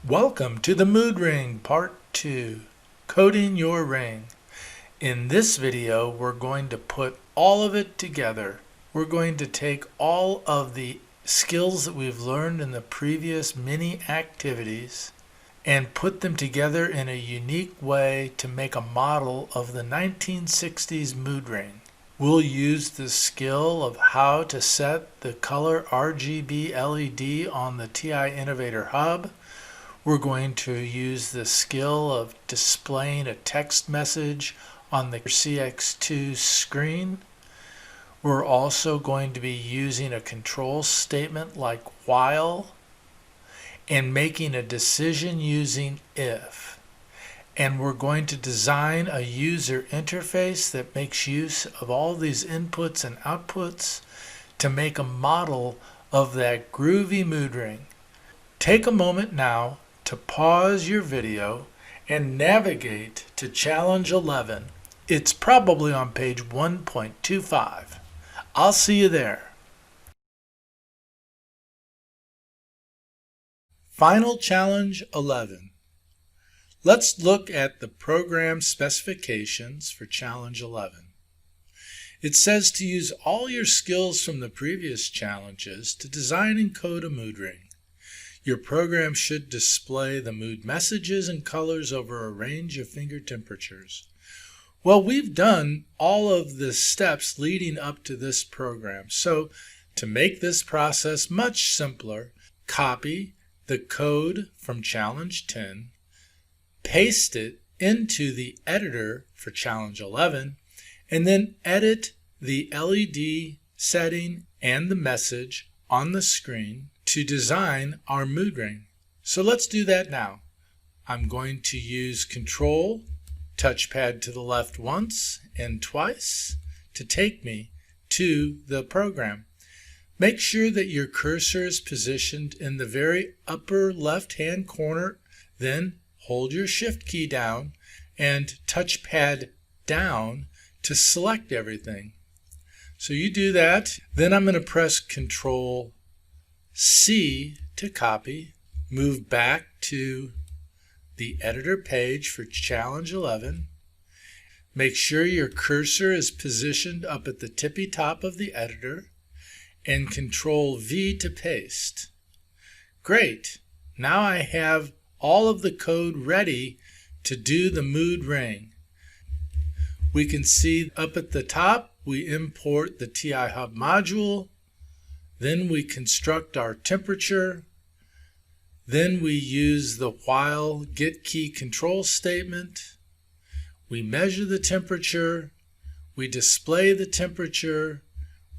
Welcome to the Mood Ring Part 2, Coding Your Ring. In this video, we're going to put all of it together. We're going to take all of the skills that we've learned in the previous mini activities and put them together in a unique way to make a model of the 1960s mood ring. We'll use the skill of how to set the color RGB LED on the TI Innovator Hub. We're going to use the skill of displaying a text message on the CX2 screen. We're also going to be using a control statement like while and making a decision using if. And we're going to design a user interface that makes use of all these inputs and outputs to make a model of that groovy mood ring. Take a moment now to pause your video and navigate to Challenge 11. It's probably on page 1.25. I'll see you there. Final Challenge 11. Let's look at the program specifications for Challenge 11. It says to use all your skills from the previous challenges to design and code a mood ring. Your program should display the mood messages and colors over a range of finger temperatures. Well, we've done all of the steps leading up to this program. So to make this process much simpler, copy the code from Challenge 10, paste it into the editor for Challenge 11, and then edit the LED setting and the message on the screen to design our mood ring. So let's do that now. I'm going to use Control, touchpad to the left once and twice to take me to the program. Make sure that your cursor is positioned in the very upper left-hand corner, then hold your Shift key down and touchpad down to select everything. So you do that, then I'm going to press Control C to copy, move back to the editor page for Challenge 11. Make sure your cursor is positioned up at the tippy top of the editor and Control V to paste. Great! Now I have all of the code ready to do the mood ring. We can see up at the top we import the TI Hub module. Then we construct our temperature. Then we use the while get key control statement. We measure the temperature. We display the temperature.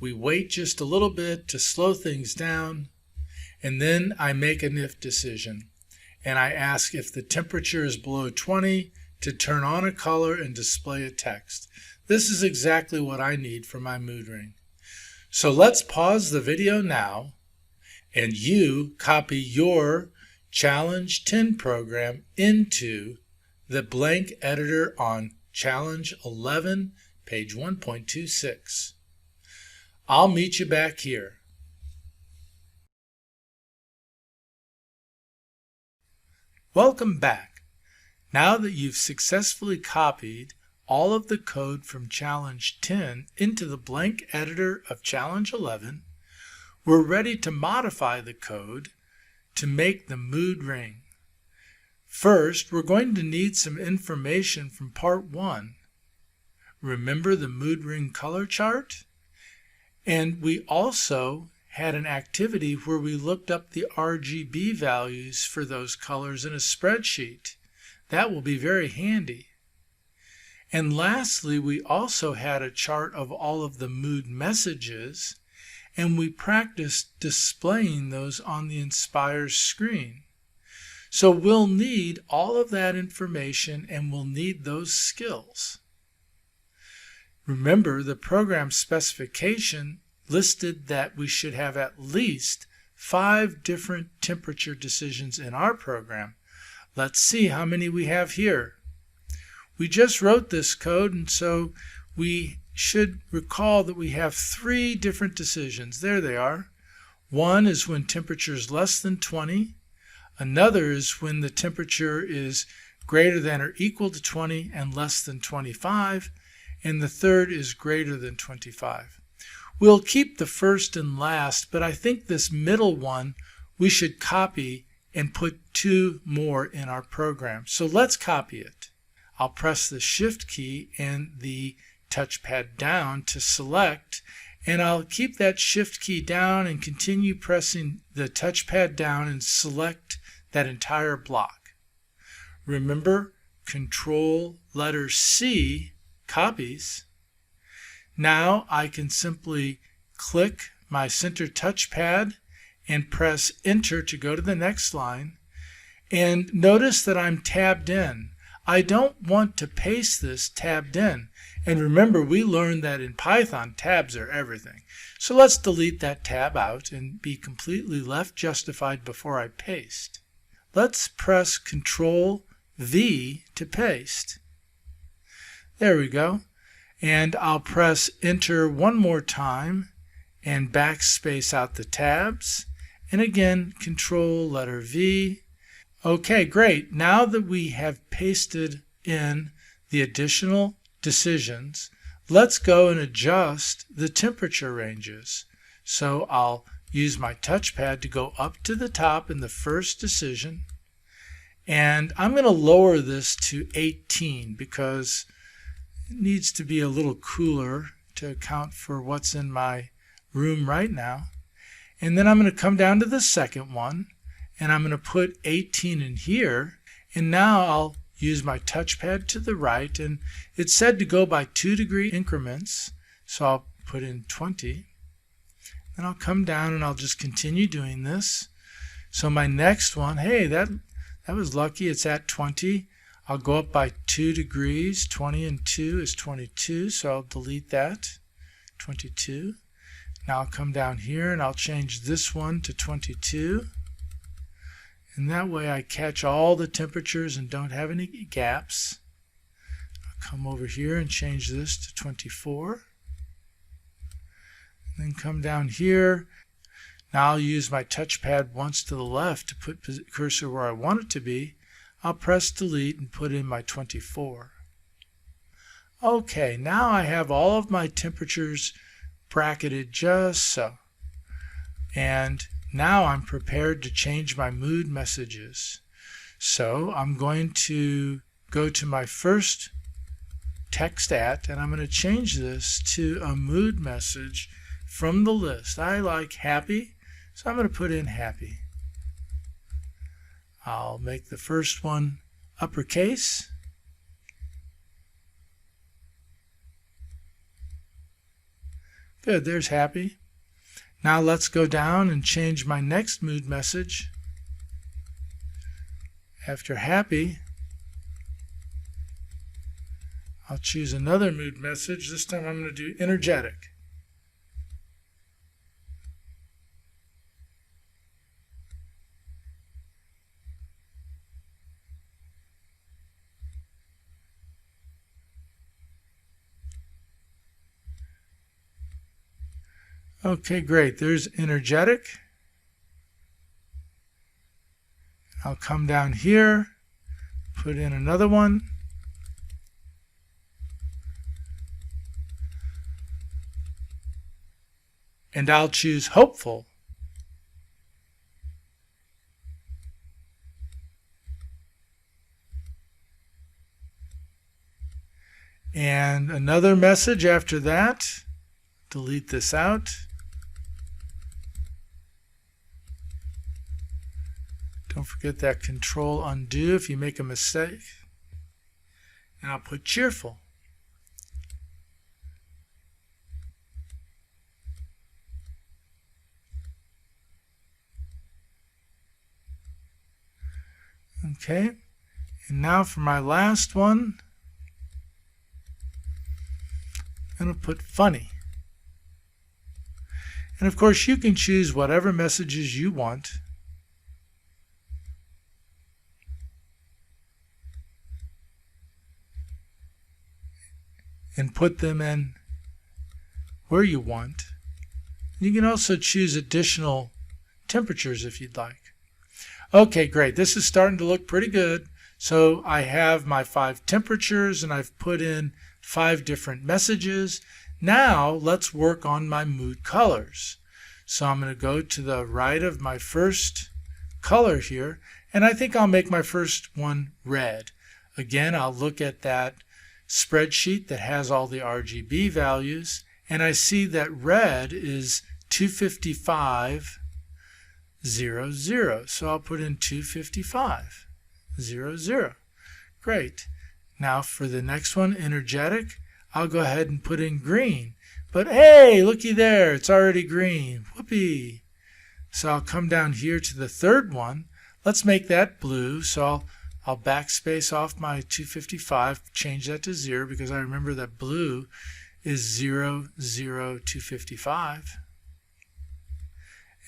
We wait just a little bit to slow things down. And then I make an if decision. And I ask if the temperature is below 20 to turn on a color and display a text. This is exactly what I need for my mood ring. So let's pause the video now and you copy your Challenge 10 program into the blank editor on Challenge 11, page 1.26. I'll meet you back here. Welcome back. Now that you've successfully copied all of the code from Challenge 10 into the blank editor of Challenge 11, we're ready to modify the code to make the mood ring. First, we're going to need some information from Part 1. Remember the mood ring color chart? And we also had an activity where we looked up the RGB values for those colors in a spreadsheet. That will be very handy. And lastly, we also had a chart of all of the mood messages, and we practiced displaying those on the Inspire screen. So we'll need all of that information and we'll need those skills. Remember, the program specification listed that we should have at least 5 different temperature decisions in our program. Let's see how many we have here. We just wrote this code, and so we should recall that we have 3 different decisions. There they are. One is when temperature is less than 20. Another is when the temperature is greater than or equal to 20 and less than 25. And the third is greater than 25. We'll keep the first and last, but I think this middle one we should copy and put 2 more in our program. So let's copy it. I'll press the Shift key and the touchpad down to select, and I'll keep that Shift key down and continue pressing the touchpad down and select that entire block. Remember, Control letter C copies. Now I can simply click my center touchpad and press Enter to go to the next line. And notice that I'm tabbed in. I don't want to paste this tabbed in. And remember, we learned that in Python, tabs are everything. So let's delete that tab out and be completely left justified before I paste. Let's press Control V to paste. There we go. And I'll press Enter one more time and backspace out the tabs. And again, Control letter V. Okay, great. Now that we have pasted in the additional decisions, let's go and adjust the temperature ranges. So I'll use my touchpad to go up to the top in the first decision. And I'm going to lower this to 18 because it needs to be a little cooler to account for what's in my room right now. And then I'm going to come down to the second one, and I'm going to put 18 in here. And now I'll use my touchpad to the right, and it's said to go by 2-degree increments. So I'll put in 20. Then I'll come down and I'll just continue doing this. So my next one, hey, that was lucky, it's at 20. I'll go up by 2 degrees. 20 and 2 is 22, so I'll delete that. 22. Now I'll come down here and I'll change this one to 22. And that way I catch all the temperatures and don't have any gaps. I'll come over here and change this to 24. And then come down here. Now I'll use my touchpad once to the left to put the cursor where I want it to be. I'll press Delete and put in my 24. Okay, now I have all of my temperatures bracketed just so. And now I'm prepared to change my mood messages. So I'm going to go to my first text at, and I'm going to change this to a mood message from the list. I like happy, so I'm going to put in happy. I'll make the first one uppercase. Good, there's happy. Now let's go down and change my next mood message. After happy, I'll choose another mood message. This time I'm going to do energetic. Okay, great. There's energetic. I'll come down here, put in another one. And I'll choose hopeful. And another message after that. Delete this out. Don't forget that Control Undo if you make a mistake. And I'll put cheerful. Okay, and now for my last one, I'm going to put funny. And of course you can choose whatever messages you want. And put them in where you want. You can also choose additional temperatures if you'd like. Okay, great. This is starting to look pretty good. So I have my 5 temperatures and I've put in 5 different messages. Now let's work on my mood colors. So I'm going to go to the right of my first color here, and I think I'll make my first one red. Again, I'll look at that spreadsheet that has all the RGB values, and I see that red is 255.00. So I'll put in 255.00. Great. Now for the next one, energetic, I'll go ahead and put in green. But hey, looky there, it's already green. Whoopee. So I'll come down here to the third one. Let's make that blue. So I'll backspace off my 255, change that to 0 because I remember that blue is 255.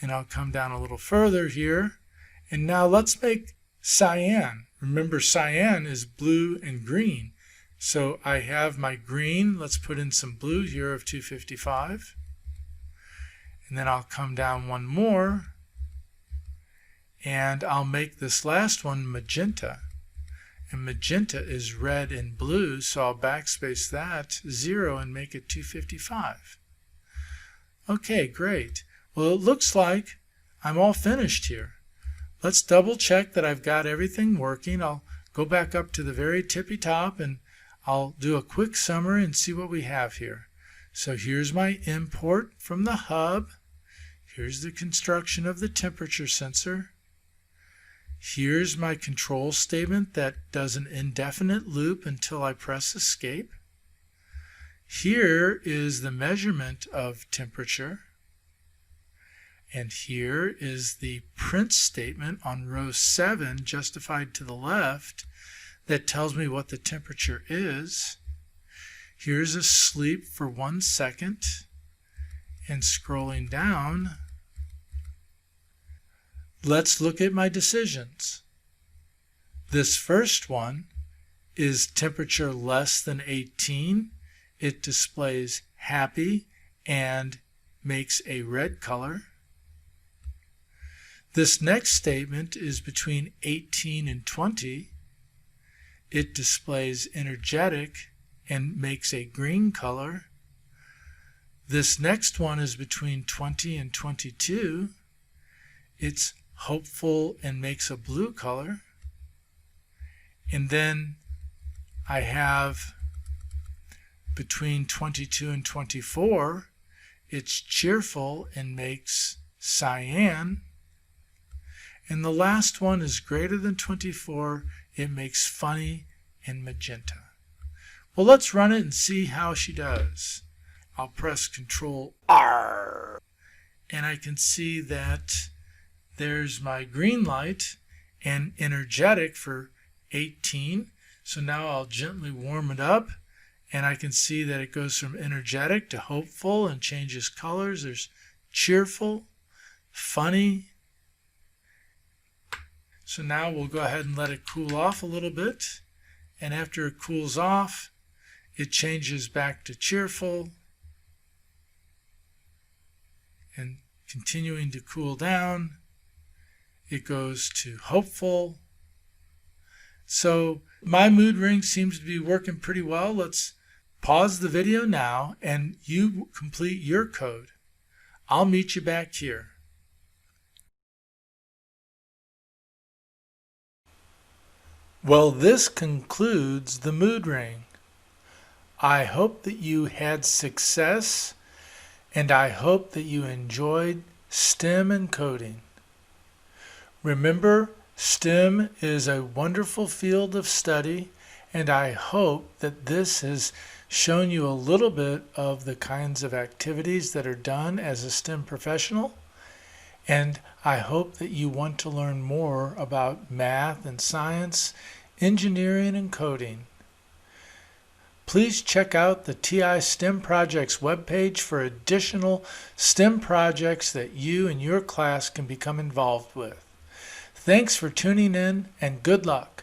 And I'll come down a little further here. And now let's make cyan. Remember, cyan is blue and green. So I have my green. Let's put in some blue here of 255. And then I'll come down one more. And I'll make this last one magenta. And magenta is red and blue, so I'll backspace that 0 and make it 255. Okay, great. Well, it looks like I'm all finished here. Let's double check that I've got everything working. I'll go back up to the very tippy top and I'll do a quick summary and see what we have here. So here's my import from the hub. Here's the construction of the temperature sensor. Here's my control statement that does an indefinite loop until I press escape. Here is the measurement of temperature. And here is the print statement on row 7, justified to the left, that tells me what the temperature is. Here's a sleep for 1 second. And scrolling down, let's look at my decisions. This first one is temperature less than 18. It displays happy and makes a red color. This next statement is between 18 and 20. It displays energetic and makes a green color. This next one is between 20 and 22. It's hopeful and makes a blue color. And then I have between 22 and 24, it's cheerful and makes cyan. And the last one is greater than 24, it makes funny and magenta. Well, let's run it and see how she does. I'll press Control R, and I can see that there's my green light and energetic for 18. So now I'll gently warm it up, and I can see that it goes from energetic to hopeful and changes colors. There's cheerful, funny. So now we'll go ahead and let it cool off a little bit. And after it cools off, it changes back to cheerful. And continuing to cool down, it goes to hopeful. So my mood ring seems to be working pretty well. Let's pause the video now and you complete your code. I'll meet you back here. Well, this concludes the mood ring. I hope that you had success, and I hope that you enjoyed STEM and coding. Remember, STEM is a wonderful field of study, and I hope that this has shown you a little bit of the kinds of activities that are done as a STEM professional. And I hope that you want to learn more about math and science, engineering and coding. Please check out the TI STEM Projects webpage for additional STEM projects that you and your class can become involved with. Thanks for tuning in and good luck.